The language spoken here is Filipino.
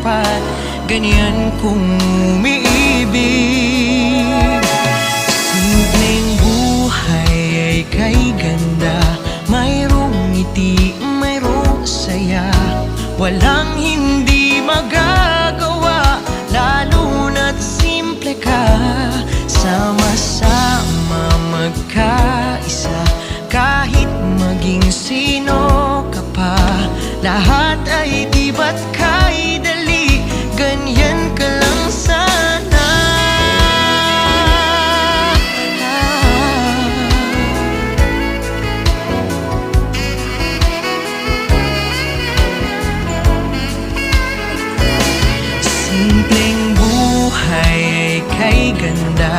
dapat ganyan kung umiibig. Simpleng buhay ay kay ganda, mayroong ngiti, mayroong saya. Walang hindi magagawa, lalo na't simple ka. Sama-sama magkaisa, kahit maging sino ka pa. Lahat ay di ba't kay dali, ganyan ka lang sana. Simpleng buhay ay kay ganda,